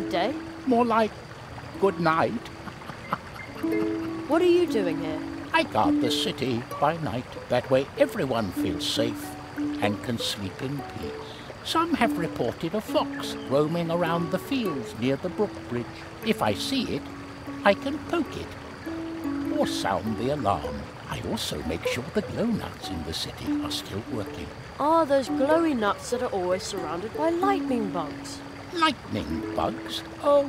good day. More like good night. What are you doing here? I guard the city by night. That way everyone feels safe and can sleep in peace. Some have reported a fox roaming around the fields near the brook bridge. If I see it, I can poke it or sound the alarm. I also make sure the glow nuts in the city are still working. Ah, those glowy nuts that are always surrounded by lightning bugs. Lightning bugs? Oh,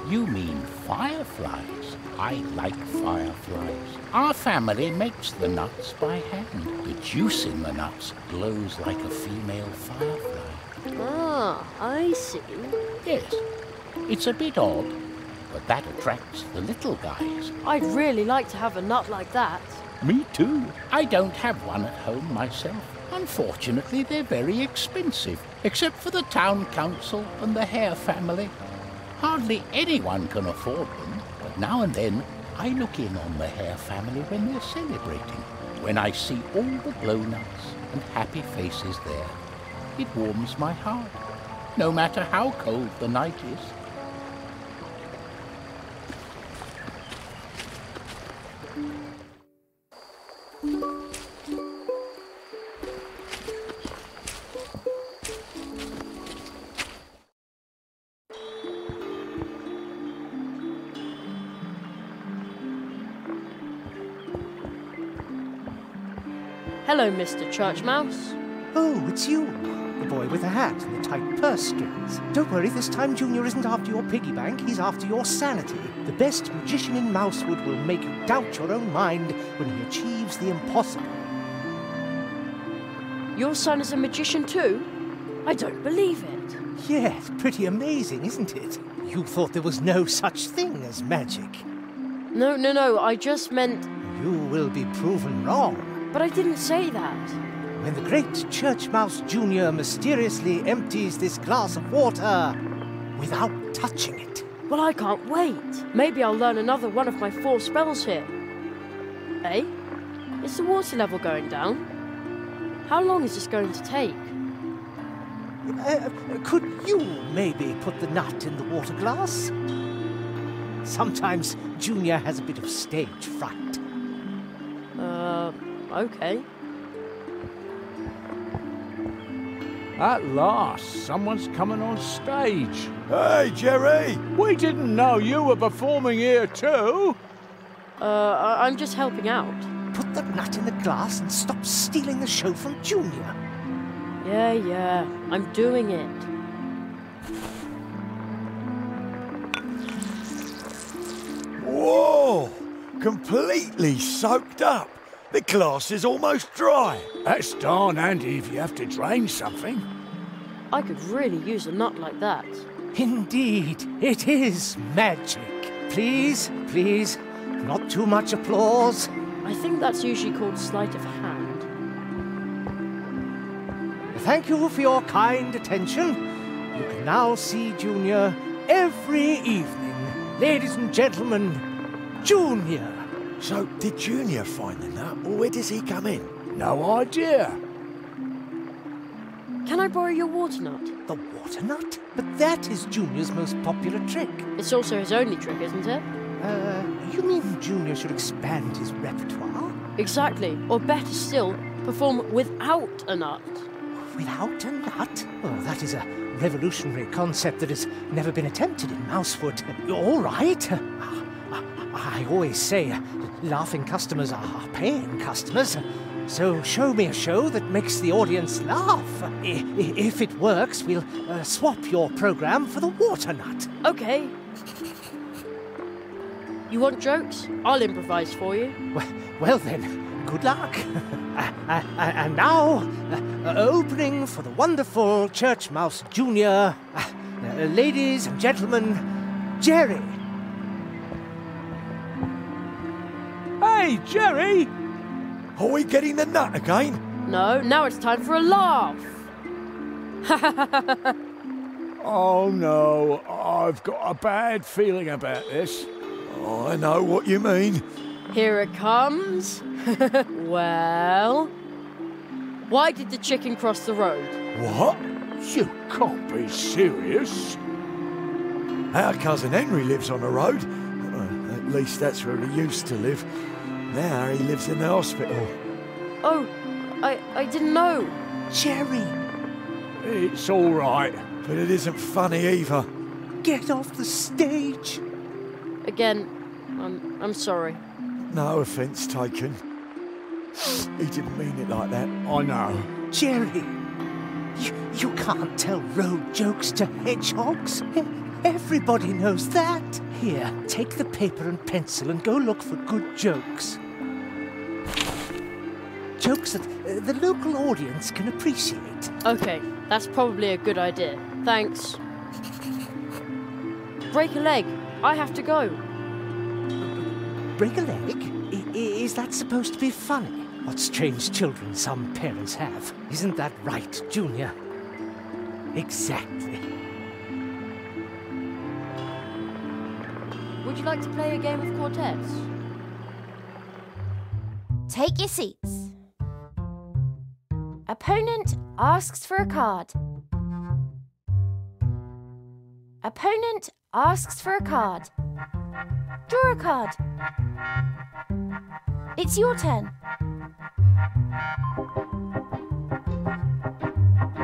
you mean fireflies. I like fireflies. Our family makes the nuts by hand. The juice in the nuts glows like a female firefly. Ah, I see. Yes, it's a bit odd, but that attracts the little guys. I'd really like to have a nut like that. Me too. I don't have one at home myself. Unfortunately, they're very expensive, except for the town council and the hare family. Hardly anyone can afford them, but now and then I look in on the hare family when they're celebrating. When I see all the glow nuts and happy faces there, it warms my heart, no matter how cold the night is. Hello, Mr. Church Mouse. Oh, it's you. The boy with the hat and the tight purse strings. Don't worry, this time Junior isn't after your piggy bank, he's after your sanity. The best magician in Mousewood will make you doubt your own mind when he achieves the impossible. Your son is a magician too? I don't believe it. Yes, pretty amazing, isn't it? You thought there was no such thing as magic. No, I just meant... You will be proven wrong. But I didn't say that. When the great Church Mouse Jr. mysteriously empties this glass of water without touching it. Well, I can't wait. Maybe I'll learn another one of my 4 spells here. Eh? Is the water level going down? How long is this going to take? Could you maybe put the nut in the water glass? Sometimes Junior has a bit of stage fright. Okay. At last, someone's coming on stage. Hey, Jerry! We didn't know you were performing here too. I'm just helping out. Put the nut in the glass and stop stealing the show from Junior. Yeah, I'm doing it. Whoa! Completely soaked up. The glass is almost dry. That's darn handy if you have to drain something. I could really use a nut like that. Indeed, it is magic. Please, not too much applause. I think that's usually called sleight of hand. Thank you for your kind attention. You can now see Junior every evening. Ladies and gentlemen, Junior. So, did Junior find the nut, or where does he come in? No idea. Can I borrow your water nut? The water nut? But that is Junior's most popular trick. It's also his only trick, isn't it? You mean Junior should expand his repertoire? Exactly. Or better still, perform without a nut. Without a nut? Oh, that is a revolutionary concept that has never been attempted in Mousewood. All right. I always say, laughing customers are paying customers. So show me a show that makes the audience laugh. If it works, we'll swap your program for the water nut. Okay. You want jokes? I'll improvise for you. Well then, good luck. And now, opening for the wonderful Church Mouse Jr., ladies and gentlemen, Jerry. Hey, Jerry! Are we getting the nut again? No, now it's time for a laugh. Oh no, I've got a bad feeling about this. I know what you mean. Here it comes. Well, why did the chicken cross the road? What? You can't be serious. Our cousin Henry lives on the road. At least that's where he used to live. Now he lives in the hospital. Oh, I didn't know. Jerry, It's all right. But it isn't funny either. get off the stage. Again, I'm sorry. No offence taken. He didn't mean it like that. I know. Jerry, you can't tell road jokes to hedgehogs. Everybody knows that. Here, take the paper and pencil and go look for good jokes. Jokes that the local audience can appreciate. Okay, that's probably a good idea. Thanks. Break a leg. I have to go. Break a leg? Is that supposed to be funny? What strange children some parents have. Isn't that right, Junior? Exactly. Would you like to play a game of quartets? Take your seats. Opponent asks for a card. Opponent asks for a card. Draw a card. It's your turn.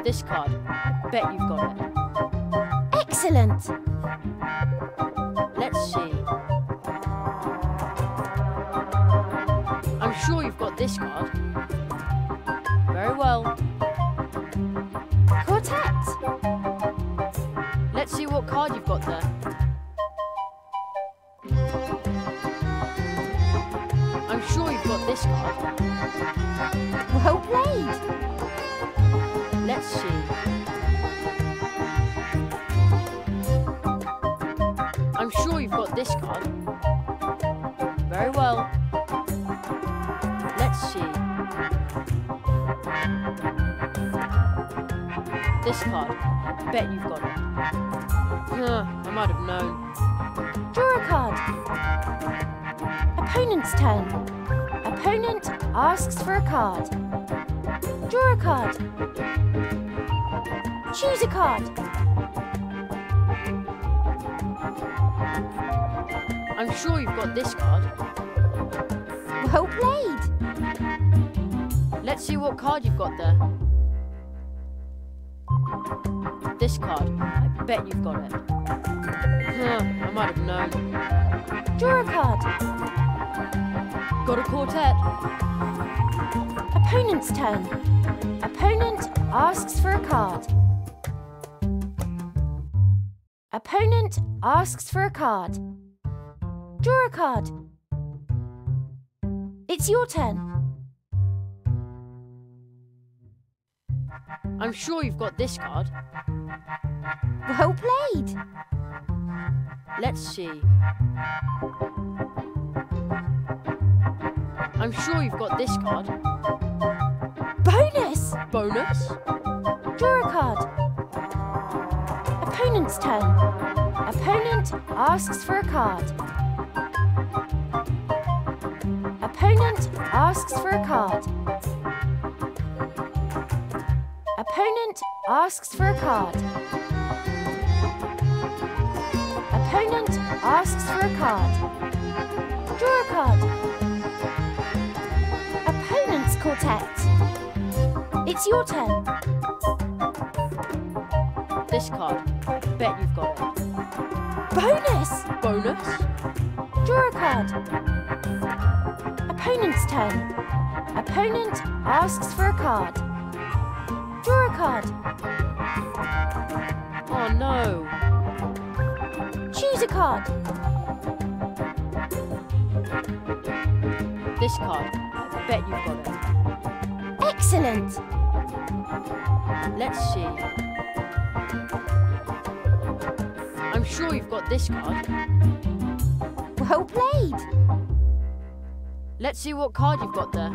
This card. I bet you've got it. Excellent. Let's see. I'm sure you've got this card. Very well. Quartet. Let's see what card you've got there. I'm sure you've got this card. Well played. Let's see. I'm sure you've got this card. Very well. Let's see. This card. I bet you've got it. I might have known. Draw a card. Opponent's turn. Opponent asks for a card. Draw a card. Choose a card. I'm sure you've got this card. Well played. Let's see what card you've got there. This card. I bet you've got it. I might have known. Draw a card. Got a quartet. Opponent's turn. Opponent asks for a card. Opponent asks for a card. Draw a card. It's your turn. I'm sure you've got this card. Well played. Let's see. I'm sure you've got this card. Bonus! Bonus? Draw a card. Opponent's turn. Opponent asks for a card. Opponent asks for a card. Opponent asks for a card. Opponent asks for a card. Draw a card. Opponent's quartet. It's your turn. This card. I bet you've got it. Bonus! Bonus? Draw a card. Opponent's turn. Opponent asks for a card. Draw a card. Oh no. Choose a card. This card. I bet you've got it. Excellent. Let's see. I'm sure you've got this card. Well played. Let's see what card you've got there.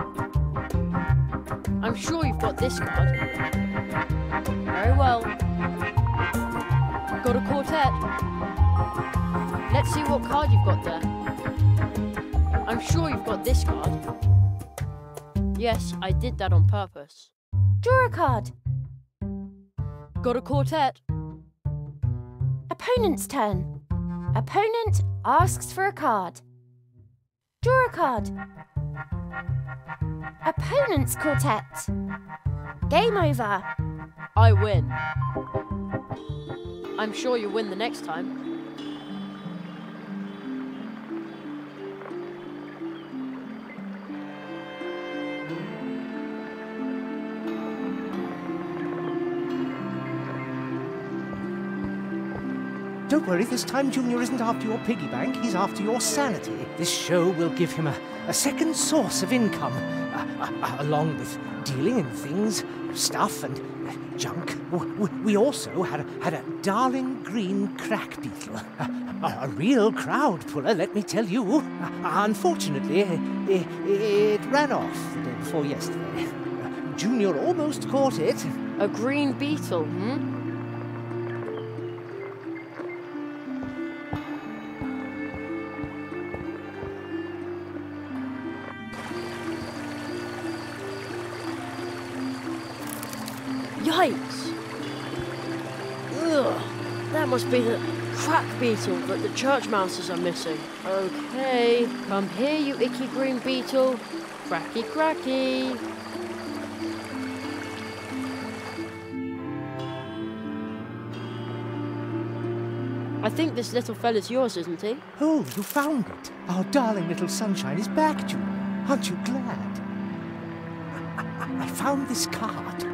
I'm sure you've got this card. Very well. Got a quartet. Let's see what card you've got there. I'm sure you've got this card. Yes, I did that on purpose. Draw a card. Got a quartet. Opponent's turn. Opponent asks for a card. Draw a card. Opponent's quartet. Game over. I win. I'm sure you win the next time. Don't worry, this time Junior isn't after your piggy bank, he's after your sanity. This show will give him a second source of income, along with dealing in things, stuff and junk. We also had a darling green crack beetle, a real crowd puller, let me tell you. Unfortunately, it ran off the day before yesterday. Junior almost caught it. A green beetle, hmm? Yikes! Ugh, that must be the crack beetle that the church mouses are missing. Okay, come here, you icky green beetle. Cracky, cracky. I think this little fella's yours, isn't he? Oh, you found it. Our darling little sunshine is back, Junior. Aren't you glad? I found this card.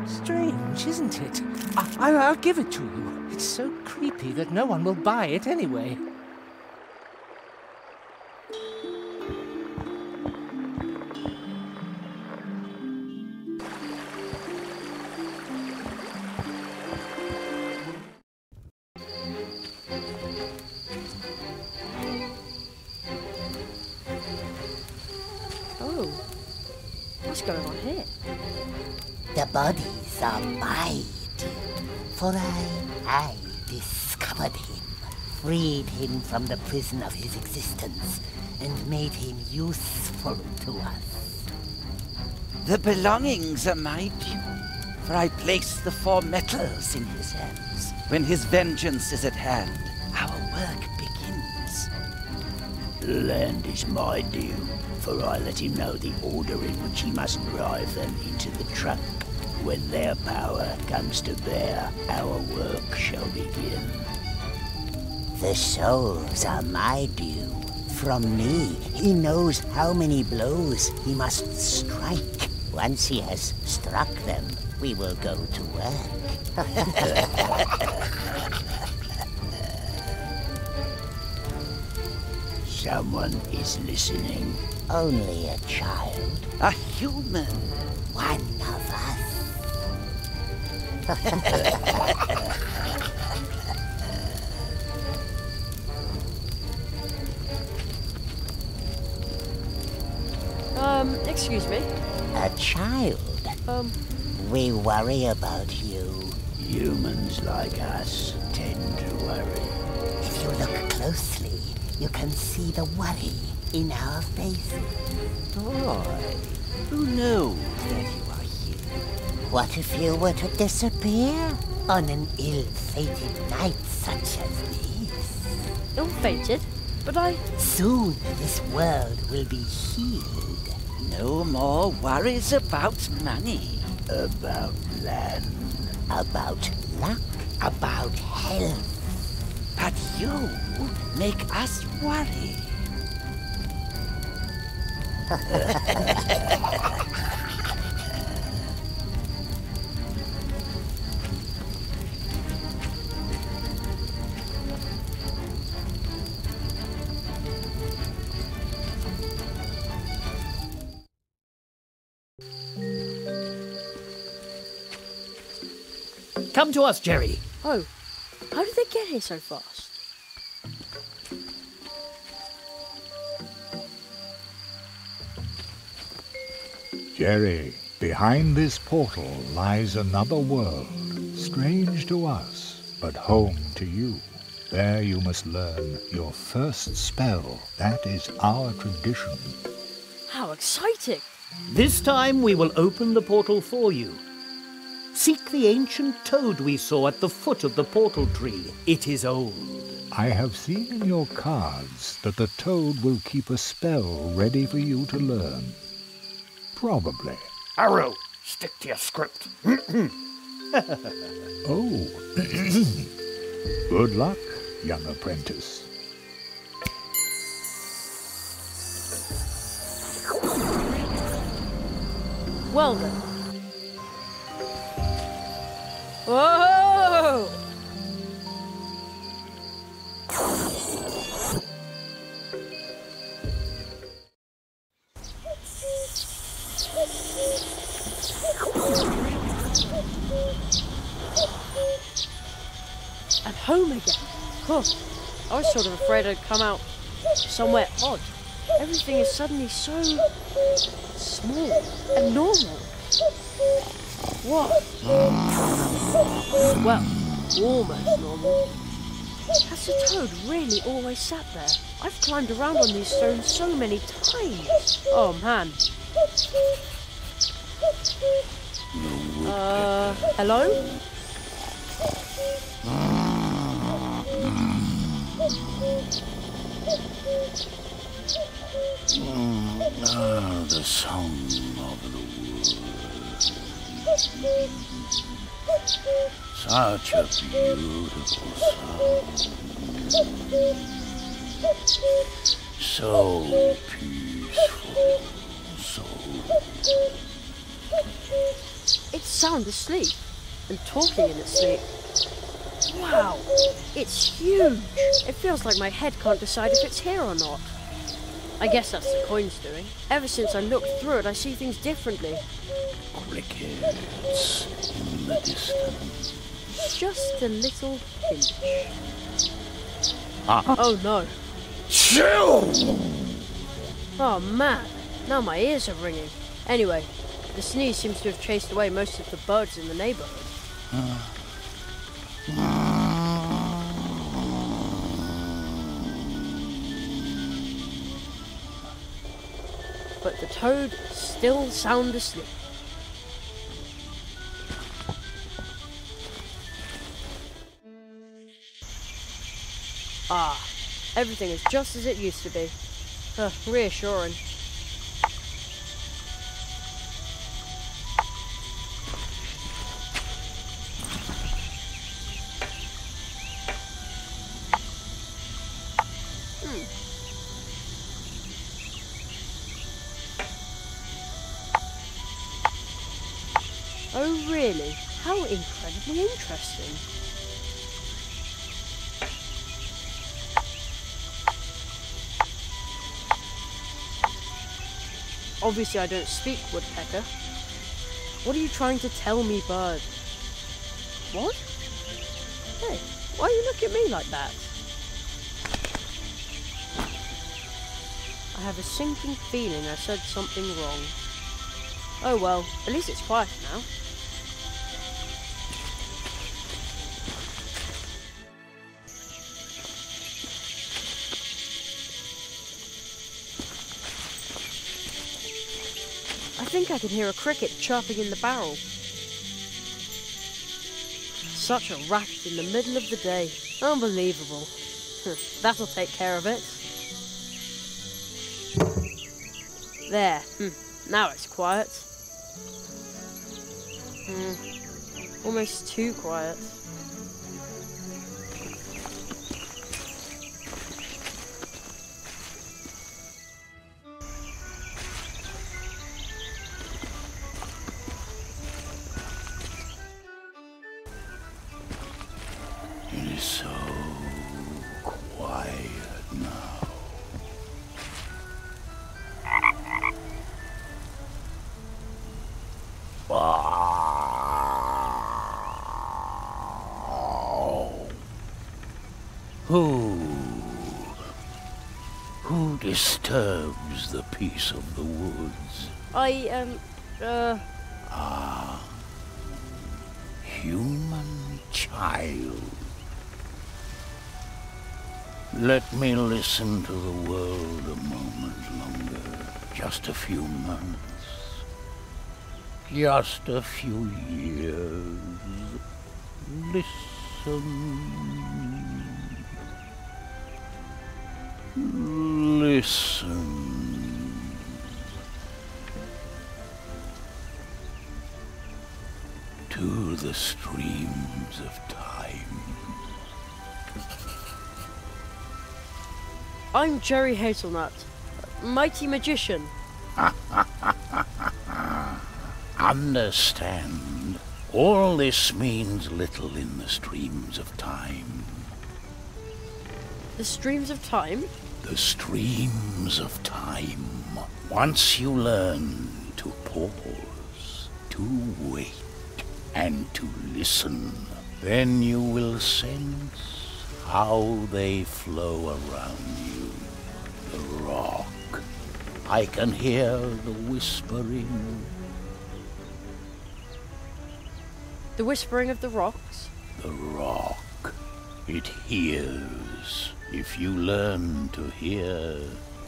Strange, isn't it? I'll give it to you. It's so creepy that no one will buy it anyway. Oh, what's going on here? The bodies are my due, for I discovered him, freed him from the prison of his existence, and made him useful to us. The belongings are my due, for I placed the 4 metals in his hands. When his vengeance is at hand, our work begins. The land is my due, for I let him know the order in which he must drive them into the trunk. When their power comes to bear, our work shall begin. The souls are my due. From me, he knows how many blows he must strike. Once he has struck them, we will go to work. Someone is listening. Only a child. A human. One of us. Excuse me? A child. We worry about you. Humans like us tend to worry. If you look closely, you can see the worry in our faces. Boy, who knows that you are here? What if you were to disappear on an ill-fated night such as this? Ill-fated? But Soon this world will be healed. No more worries about money. About land. About luck. About health. But you make us worry. Come to us, Jerry. oh, how did they get here so fast? Jerry, behind this portal lies another world, strange to us, but home to you. There you must learn your first spell. That is our tradition. How exciting! This time we will open the portal for you. Seek the ancient toad we saw at the foot of the portal tree. It is old. I have seen in your cards that the toad will keep a spell ready for you to learn. Probably. Arrow, stick to your script. Oh. Good luck, young apprentice. Well then. Whoa! I'm home again. Huh. I was sort of afraid I'd come out somewhere odd. Everything is suddenly so small and normal. What? Well, almost normal. Has the toad really always sat there? I've climbed around on these stones so many times. Oh man. Hello? The song of the wood. Such a beautiful sound. So peaceful, so... It's sound asleep and talking in its sleep. Wow, it's huge. It feels like my head can't decide if it's here or not. I guess that's the coin's doing. Ever since I looked through it, I see things differently. Crickets in the distance. Just a little pinch. Ah. Oh no. Chill! Oh man, now my ears are ringing. Anyway, the sneeze seems to have chased away most of the birds in the neighborhood. But the toad still sound asleep. Ah, everything is just as it used to be. Reassuring. Oh really? How incredibly interesting. Obviously I don't speak woodpecker. What are you trying to tell me, bird? What? Hey, why you look at me like that? I have a sinking feeling I said something wrong. Oh well, at least it's quiet now. I think I can hear a cricket chirping in the barrel. Such a racket in the middle of the day. Unbelievable. That'll take care of it. There. Now it's quiet. Almost too quiet. It is so quiet now. Who disturbs the peace of the woods? Human child. Let me listen to the world a moment longer. Just a few months. Just a few years. Listen. Listen. To the streams of time. I'm Jerry Hazelnut, mighty magician. Understand, all this means little in the streams of time. The streams of time? The streams of time. Once you learn to pause, to wait, and to listen, then you will sense how they flow around you. The rock. I can hear the whispering. The whispering of the rocks? The rock. It hears. If you learn to hear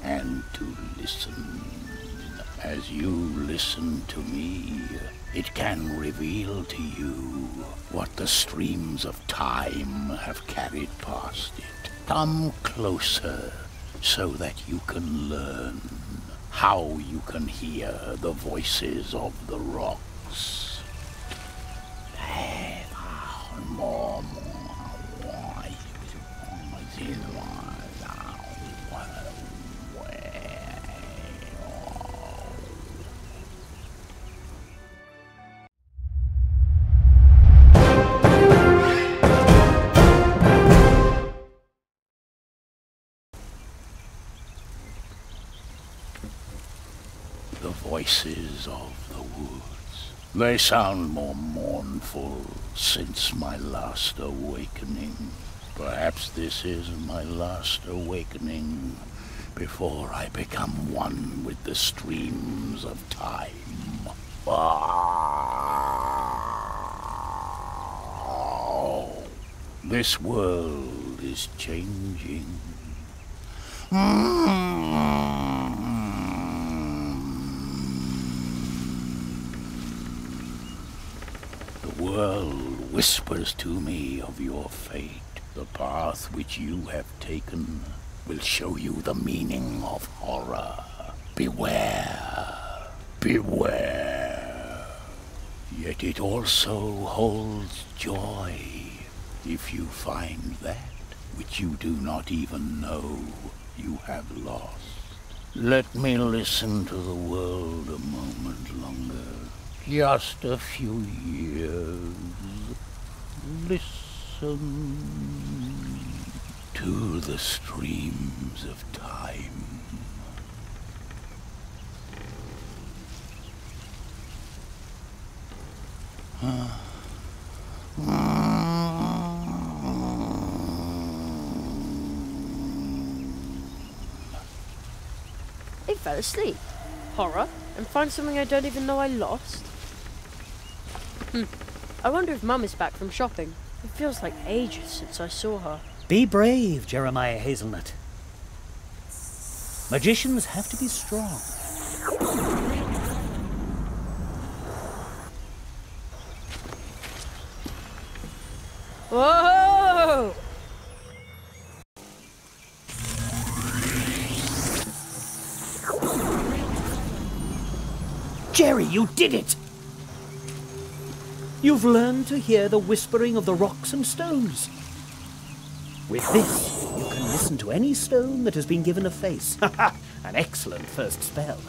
and to listen, as you listen to me, it can reveal to you what the streams of time have carried past it. Come closer so that you can learn how you can hear the voices of the rocks. The voices of the woods. They sound more mournful since my last awakening. Perhaps this is my last awakening before I become one with the streams of time. Oh, this world is changing. The world whispers to me of your fate. The path which you have taken will show you the meaning of horror. Beware, beware. Yet it also holds joy if you find that which you do not even know you have lost. Let me listen to the world a moment longer. Just a few years. Listen to the streams of time. I fell asleep. Horror? And find something I don't even know I lost? I wonder if Mum is back from shopping. It feels like ages since I saw her. Be brave, Jeremiah Hazelnut. Magicians have to be strong. Whoa! Jerry, you did it! You've learned to hear the whispering of the rocks and stones. With this, you can listen to any stone that has been given a face. An excellent first spell.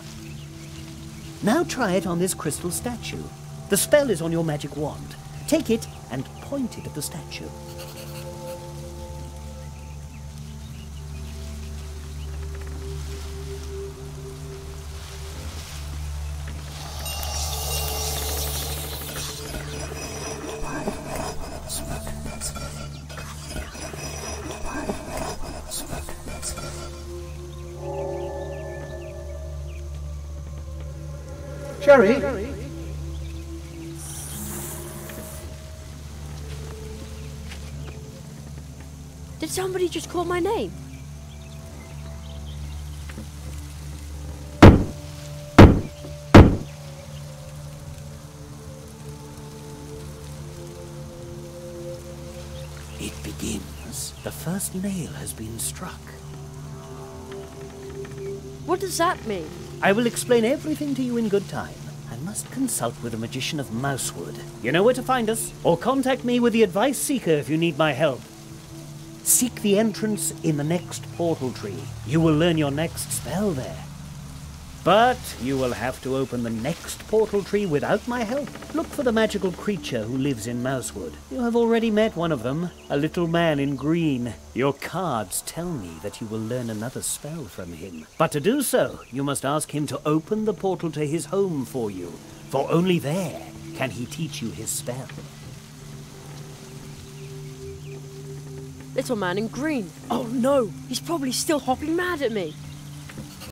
Now try it on this crystal statue. The spell is on your magic wand. Take it and point it at the statue. Jerry? Did somebody just call my name? It begins. The first nail has been struck. What does that mean? I will explain everything to you in good time. I must consult with the Magician of Mousewood. You know where to find us, or contact me with the Advice Seeker if you need my help. Seek the entrance in the next portal tree. You will learn your next spell there. But you will have to open the next portal tree without my help. Look for the magical creature who lives in Mousewood. You have already met one of them, a little man in green. Your cards tell me that you will learn another spell from him. But to do so, you must ask him to open the portal to his home for you, for only there can he teach you his spell. Little man in green. Oh no, he's probably still hopping mad at me.